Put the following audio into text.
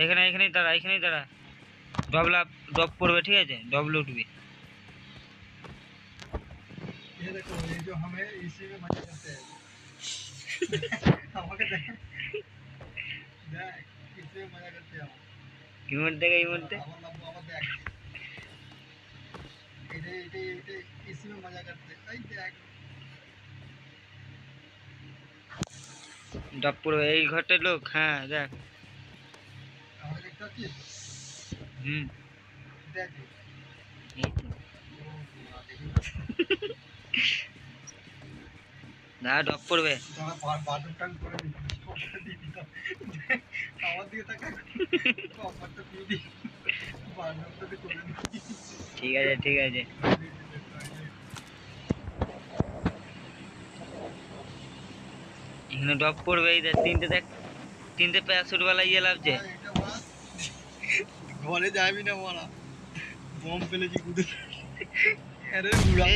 এখানেই দাঁড়া ডব পড়বে, ঠিক আছে? ডব লুটবি। ये देखो, ये जो हमें इसी में मजा करते हैं। আমাকে দেখ, দেখ কিসে মজা করতে हैं। ইমোট দেখ। আবার লাভ আবার দেখ, এটা इसी में मजा करते हैं। এই দেখ, ডব পড়বে এই ঘরটার লোক। হ্যাঁ দেখ। আমাকে দেখতে পাচ্ছিস? হুম, দেখ এই তো। না, ডব পড়বে। দাঁড়া, বাটনটা করে দিই, আমার দিকে তাকা, কপারটা দিয়ে দিই, বাটনটা করে দিই। ঠিক আছে। এখানে ডব পড়বে, এই দেখ তিনটে প্যারাশুট वाला ইয়ে লাগছে। ঘরে যাবি না মারা, বম ফেলেছি কুদে। আরে উড়া,